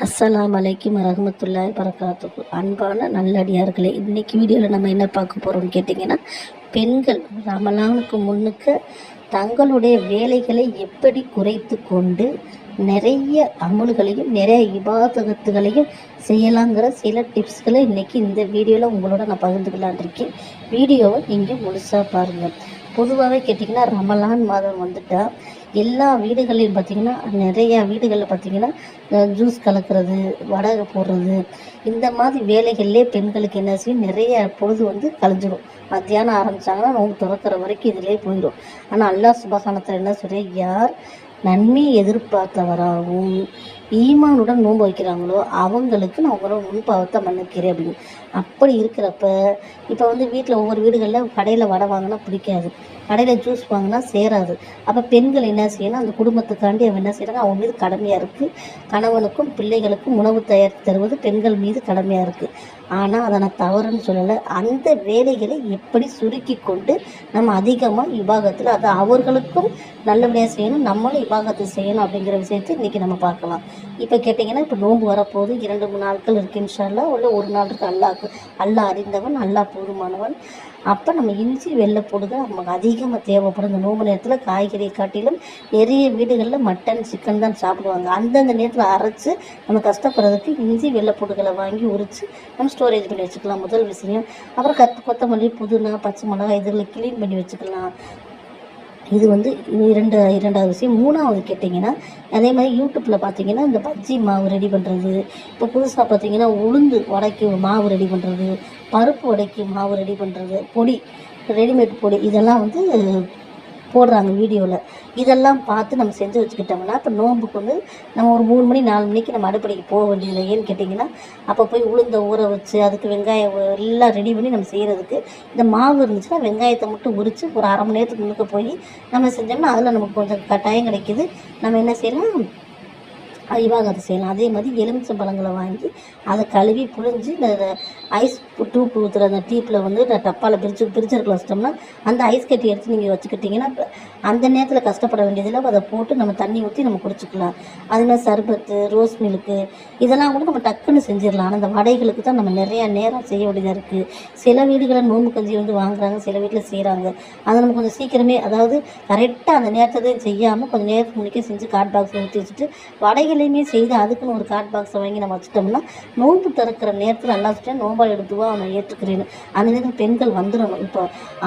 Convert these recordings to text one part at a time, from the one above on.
அஸ்ஸலாமு அலைக்கும் வரஹ்மத்துல்லாஹி வரகாத்துஹு. அன்பான நல்லடியார்களே, இன்றைக்கி வீடியோவில் நம்ம என்ன பார்க்க போகிறோம்னு கேட்டிங்கன்னா, பெண்கள் ரமலானுக்கு முன்னுக்கு தங்களுடைய வேலைகளை எப்படி குறைத்து கொண்டு நிறைய அமல்களையும் நிறைய இபாதத்துகளையும் செய்யலாங்கிற சில டிப்ஸ்களை இன்றைக்கி இந்த வீடியோவில் உங்களோட நான் பகிர்ந்துக்கலான் இருக்கேன். வீடியோவை நீங்கள் முழுசாக பாருங்கள். பொதுவாகவே கேட்டிங்கன்னா, ரமலான் மாதம் வந்துட்டால் எல்லா வீடுகளையும் பார்த்திங்கன்னா, நிறையா வீடுகளில் பார்த்திங்கன்னா ஜூஸ் கலக்கிறது, வடை போடுறது, இந்த மாதிரி வேலைகள்லேயே பெண்களுக்கு என்ன செய்யும், நிறைய பொழுது வந்து கழிஞ்சிடும். மத்தியானம் ஆரம்பித்தாங்கன்னா நோன்பு திறக்கிற வரைக்கும் இதிலே போயிடும். ஆனால் அல்லாஹ் சுப்ஹானஹு என்ன சொல்கிறேன், யார் நன்மையை எதிர்பார்த்தவராகவும் ஈமானுடன் நோன்பு வைக்கிறாங்களோ அவங்களுக்கு நான் உங்களோட முன்பாவத்தை மன்னிக்கிறேன் அப்படின்னு. அப்படி இருக்கிறப்ப இப்போ வந்து வீட்டில் ஒவ்வொரு வீடுகளில் கடையில் வடை வாங்கினா பிடிக்காது, கடையில் ஜூஸ் வாங்கினா சேராது. அப்போ பெண்கள் என்ன செய்யணும், அந்த குடும்பத்துக்காண்டி அவன் என்ன செய்யறாங்க, அவங்க மீது கடமையாக இருக்குது. கணவனுக்கும் பிள்ளைகளுக்கும் உணவு தயாரித்து தருவது பெண்கள் மீது கடமையாக இருக்குது. ஆனால் அதை நான் தவறுன்னு சொல்லலை. அந்த வேலைகளை எப்படி சுருக்கி கொண்டு நம்ம அதிகமாக இபாகத்தில் அதை அவர்களுக்கும் நல்லபடியாக செய்யணும், நம்மளும் இபாகத்தை செய்யணும் அப்படிங்கிற விஷயத்தை இன்றைக்கி நம்ம பார்க்கலாம். இப்போ கேட்டிங்கன்னா, இப்போ நோன்பு வரப்போது 2-3 நாட்கள் இருக்குது இன்ஷா அல்லாஹ். உள்ள ஒரு நாள் இருக்குது. அல்லாஹ் அறிந்தவன், அல்லாஹ் போதுமானவன். அப்போ நம்ம இஞ்சி வெள்ளைப்பூடு நமக்கு அதிகமாக தேவைப்படும். இந்த நோம்பு நேரத்தில் காய்கறியை காட்டிலும் நிறைய வீடுகளில் மட்டன் சிக்கன் தான் சாப்பிடுவாங்க. அந்தந்த நேரத்தில் அரைச்சி நம்ம கஷ்டப்படுறதுக்கு இஞ்சி வெள்ளைப்பூடுகளை வாங்கி உரித்து நம்ம ஸ்டோரேஜ் பண்ணி வச்சுக்கலாம், முதல் விஷயம். அப்புறம் கொத்தமல்லி, புதினா, பச்சை மிளகாய் இதில் க்ளீன் பண்ணி வச்சுக்கலாம். இது வந்து இரண்டாவது விஷயம். மூணாவது கேட்டிங்கன்னா, அதே மாதிரி யூடியூப்பில் பார்த்தீங்கன்னா இந்த பஜ்ஜி மாவு ரெடி பண்ணுறது, இப்போ புதுசாக பார்த்தீங்கன்னா உளுந்து வடைக்கு மாவு ரெடி பண்ணுறது, பருப்பு வடைக்கு மாவு ரெடி பண்ணுறது, பொடி, ரெடிமேட் பொடி, இதெல்லாம் வந்து போடுறாங்க வீடியோவில். இதெல்லாம் பார்த்து நம்ம செஞ்சு வச்சுக்கிட்டோம்னா இப்போ நோன்புக்கு வந்து நம்ம ஒரு 3 மணி 4 மணிக்கு நம்ம அடுப்படிக்கு போக வேண்டியதில்லை. ஏன்னு கேட்டிங்கன்னா, அப்போ போய் உளுந்த ஊற வச்சு அதுக்கு வெங்காயம் எல்லாம் ரெடி பண்ணி நம்ம செய்கிறதுக்கு இந்த மாவு இருந்துச்சுன்னா வெங்காயத்தை மட்டும் உரித்து ஒரு அரை மணி நேரத்துக்கு முன்னுக்கு போய் நம்ம செஞ்சோம்னா அதில் நமக்கு கொஞ்சம் டைம் கிடைக்கிது. நம்ம என்ன செய்யலாம், இவாகத்தை செய்யலாம். அதே மாதிரி எலுமிச்சை பழங்களை வாங்கி அதை கழுவி புழிஞ்சு இந்த ஐஸ் டூப் ஊற்றுற அந்த டீப்பில் வந்து இந்த டப்பாவில் பிரிச்சருக்குள்ள வச்சிட்டோம்னா அந்த ஐஸ் கட்டி எடுத்து நீங்கள் வச்சுக்கிட்டிங்கன்னா அந்த நேரத்தில் கஷ்டப்பட வேண்டியதில்லை. அதை போட்டு நம்ம தண்ணி ஊற்றி நம்ம குடிச்சிக்கலாம். அதுமாதிரி சர்பத்து, ரோஸ் மில்க்கு இதெல்லாம் கூட நம்ம டக்குன்னு செஞ்சிடலாம். ஆனால் அந்த வடைகளுக்கு தான் நம்ம நிறையா நேரம் செய்ய வேண்டியதாக இருக்குது. சில வீடுகளில் நோன்பு கஞ்சி வந்து வாங்குறாங்க, சில வீட்டில் செய்கிறாங்க. அதை நம்ம கொஞ்சம் சீக்கிரமே, அதாவது கரெக்டாக அந்த நேரத்தை செய்யாமல் கொஞ்சம் நேரத்துக்கு முன்னே செஞ்சு காட் பாக்ஸில் ஊற்றி வச்சுட்டு வடைகளையுமே செய்து அதுக்குன்னு ஒரு காட் பாக்ஸை வாங்கி நம்ம வச்சுட்டோம்னா நோன்பு திறக்கிற நேரத்தில் நல்லா வச்சுட்டேன் நோன்பா எடுத்துவா அவனை ஏற்றுக்கிறேன்னு அந்த நேரத்தில் பெண்கள் வந்துடணும். இப்போ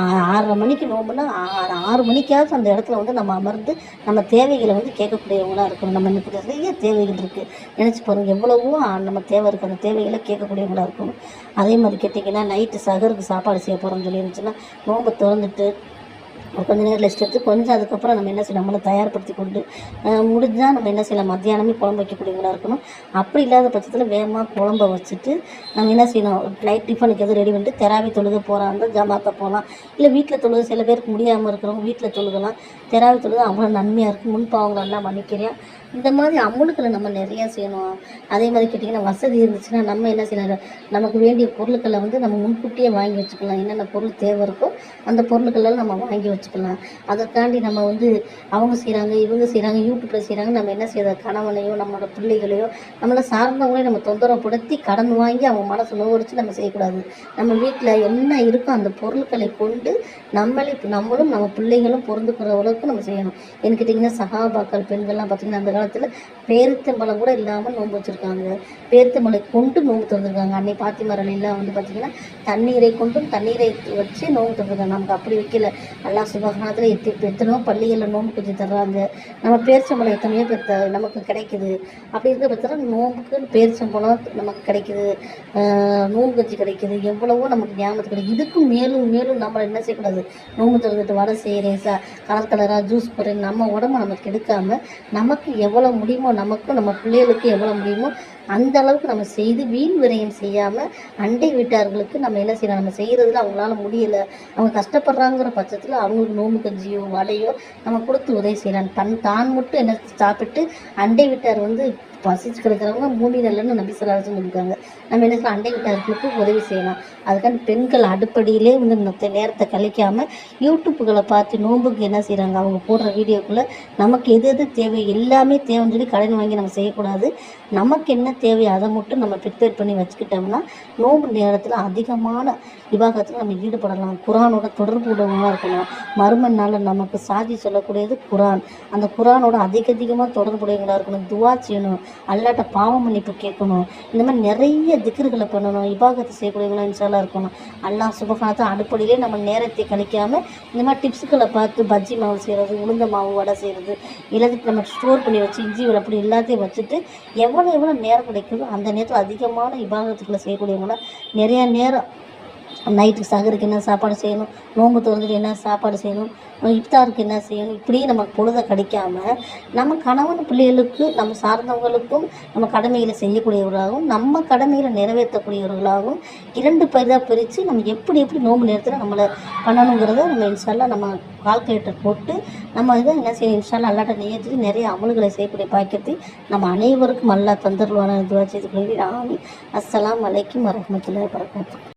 6:30 மணிக்கு நோம்புனா 6 மணிக்காவது அந்த இடத்துல வந்து நம்ம அமர்ந்து நம்ம தேவைகளை வந்து கேட்கக்கூடியவங்களாக இருக்கணும். நம்ம எனக்கு நிறைய தேவைகள் இருக்குது, நினச்சி பாருங்கள், எவ்வளவோ நம்ம தேவை இருக்குது, அந்த தேவைகளை கேட்கக்கூடியவங்களாக இருக்கணும். அதே மாதிரி கேட்டிங்கன்னா, நைட்டு சகருக்கு சாப்பாடு செய்ய போகிறோம்னு சொல்லி இருந்துச்சுன்னா நோம்பை திறந்துட்டு கொஞ்சம் நேரம் ரெஸ்ட் எடுத்து கொஞ்சம் அதுக்கப்புறம் நம்ம என்ன செய்யலாம், நம்மளை தயார்படுத்தி கொண்டு முடிஞ்சால் நம்ம என்ன செய்யலாம், மத்தியானமே குழம்பு வைக்கக்கூடியவங்களாக இருக்கணும். அப்படி இல்லாத பட்சத்தில் வேகமாக குழம்ப வச்சுட்டு நம்ம என்ன செய்யணும், நைட் டிஃபனுக்கு எதுவும் ரெடி பண்ணிட்டு தெராவி தொழுக போகிறாங்க ஜமாத்தை போகலாம். இல்லை வீட்டில் தொழுக, சில பேருக்கு முடியாமல் இருக்கிறவங்க வீட்டில் தொழுகலாம். தெராவி தொழுக அவ்வளோ நன்மையாக இருக்குது, முன்பாவங்களெல்லாம் மன்னிக்கிறேன். இந்த மாதிரி அமுல்களை நம்ம நிறையா செய்யணும். அதே மாதிரி கேட்டிங்கன்னா, வசதி இருந்துச்சுன்னா நம்ம என்ன செய்யலாம், நமக்கு வேண்டிய பொருட்களை வந்து நம்ம முன்கூட்டியே வாங்கி வச்சுக்கலாம். என்னென்ன பொருள் தேவை இருக்கோ அந்த பொருட்களெல்லாம் நம்ம வாங்கி வச்சுக்கலாம். அதற்காண்டி நம்ம வந்து அவங்க செய்கிறாங்க இவங்க செய்கிறாங்க யூடியூப்பில் செய்கிறாங்க நம்ம என்ன செய்யறது, கணவனையோ நம்மளோட பிள்ளைகளையோ நம்மளை சார்ந்தவங்களையும் நம்ம தொந்தரவுப்படுத்தி கடன் வாங்கி அவங்க மனசு நோவடிச்சு நம்ம செய்யக்கூடாது. நம்ம வீட்டில் என்ன இருக்கோ அந்த பொருட்களை கொண்டு நம்மளும் நம்ம பிள்ளைகளும் பொருந்துக்கிற அளவுக்கு நம்ம செய்யணும். எனக்கு கேட்டிங்கன்னா, சஹாபாக்கள் பெண்கள்லாம் பார்த்திங்கன்னா அந்த காலத்தில் பேரித்தம்பழம் கூட இல்லாமல் நோன்பு வச்சுருக்காங்க. பேரித்தம்பழை கொண்டு நோன்பு திறந்துருக்காங்க. அன்னை பாத்திமா ரலியல்லாஹு வந்து பார்த்திங்கன்னா தண்ணீரை கொண்டும் தண்ணீரை வச்சு நோன்பு திறந்துருக்காங்க. நமக்கு அப்படி வைக்கல. அல்லாஹ் சுப்ஹானஹு எத்தனையோ பள்ளிகளில் நோன்பு கஞ்சி தர்றாங்க. நம்ம பேரிச்சம்பழம் எத்தனையோ பேர் நமக்கு கிடைக்குது. அப்படி இருக்கிற பட்சத்தில் நோன்புக்கு பேரிச்சம்பழம் நமக்கு கிடைக்குது, நோன்பு கஞ்சி கிடைக்குது, எவ்வளவோ நமக்கு ஞாபகத்து கிடைக்குது. இதுக்கும் மேலும் மேலும் நம்ம என்ன செய்யக்கூடாது, நோன்பு திறந்துட்டு வடை செய்கிறேன், கலர் கலராக ஜூஸ் போடுறேன், நம்ம உடம்பு நமக்கு எடுக்காமல் நமக்கு எவ்வளோ முடியுமோ, நமக்கும் நம்ம பிள்ளைகளுக்கு எவ்வளோ முடியுமோ அந்த அளவுக்கு நம்ம செய்து வீண் விரயம் செய்யாமல் அண்டை வீட்டார்களுக்கு நம்ம என்ன செய்யலாம், நம்ம செய்கிறதுல அவங்களால முடியலை, அவங்க கஷ்டப்படுறாங்கிற பட்சத்தில் அவங்களுக்கு நோம்பு கஞ்சியோ வடையோ நம்ம கொடுத்து உதவி செய்யலாம். தான் மட்டும் என்ன சாப்பிட்டு அண்டை வீட்டார் வந்து பசிச்சு கிடக்கிறவங்க பூமி நல்லன்னு நபி ஸல்லல்லாஹு அலைஹி வஸல்லம் இருக்காங்க. நம்ம என்ன அண்டை வீட்டார்களுக்கு உதவி செய்யலாம். அதுக்காண்டி பெண்கள் அடுப்படியிலே வந்து மற்ற நேரத்தை கழிக்காமல் யூடியூப்புகளை பார்த்து நோன்புக்கு என்ன செய்கிறாங்க, அவங்க போடுற வீடியோக்குள்ளே நமக்கு எது எது தேவை எல்லாமே தேவைன்னு சொல்லி கடன் வாங்கி நம்ம செய்யக்கூடாது. நமக்கு என்ன தேவையோ அதை மட்டும் நம்ம ப்ரிப்பேர் பண்ணி வச்சுக்கிட்டோம்னா நோன்பு நேரத்தில் அதிகமான விவாகத்தில் நம்ம ஈடுபடலாம். குரானோட தொடர்பு உடவங்களாக இருக்கணும். மறுமை நாளில் நமக்கு சாதி சொல்லக்கூடியது குரான். அந்த குரானோட அதிகமாக தொடர்புடையவங்களாக இருக்கணும். துவா செய்யணும், அல்லாட்ட பாவ மன்னிப்பு கேட்கணும். இந்த மாதிரி நிறைய திக்ருகளை பண்ணணும். விவாகத்தை செய்யக்கூடியவங்களாம் இன்ஷால்லா இருக்கணும். அல்லாஹ் சுப்ஹானஹு அடுப்படியிலே நம்ம நேரத்தை கழிக்காமல் இந்த மாதிரி டிப்ஸுகளை பார்த்து பஜ்ஜி மாவு செய்கிறது, உளுந்த மாவு வடை செய்கிறது, எல்லாத்தையும் நம்ம ஸ்டோர் பண்ணி வச்சு இஞ்சி அப்படி எல்லாத்தையும் வச்சுட்டு எவ்வளோ நேரம் கிடைக்குதோ அந்த நேரத்தில் அதிகமான விவாகத்துக்களை செய்யக்கூடியவங்களாம் நிறையா நேரம் நைட்டுக்கு சகருக்கு என்ன சாப்பாடு செய்யணும், நோன்பு திறந்துட்டு என்ன சாப்பாடு செய்யணும், இஃப்தாருக்கு என்ன செய்யணும், இப்படியே நமக்கு பொழுதை கிடைக்காமல் நம்ம கணவன் பிள்ளைகளுக்கு நம்ம சார்ந்தவங்களுக்கும் நம்ம கடமைகளை செய்யக்கூடியவர்களாகவும் நம்ம கடமைகளை நிறைவேற்றக்கூடியவர்களாகவும் 2 பேராக பிரித்து நம்ம எப்படி நோன்பு நேரத்தில் நம்மளை பண்ணணுங்கிறத நம்ம இன்ஷால்லா நம்ம கால்குலேட்டர் போட்டு நம்ம இதை என்ன செய்யணும் இன்ஷால்லா அல்லாட்ட நியத்து நிறைய அமல்களை செய்யக்கூடிய பாக்கியத்தை நம்ம அனைவருக்கும் அல்லாஹ் தந்தருவான துவா செய்து கொள்கிறேன். ஆமீன். அஸ்ஸலாமு அலைக்கும் வரஹ்மத்துல்லாஹி வபரகாத்துஹு.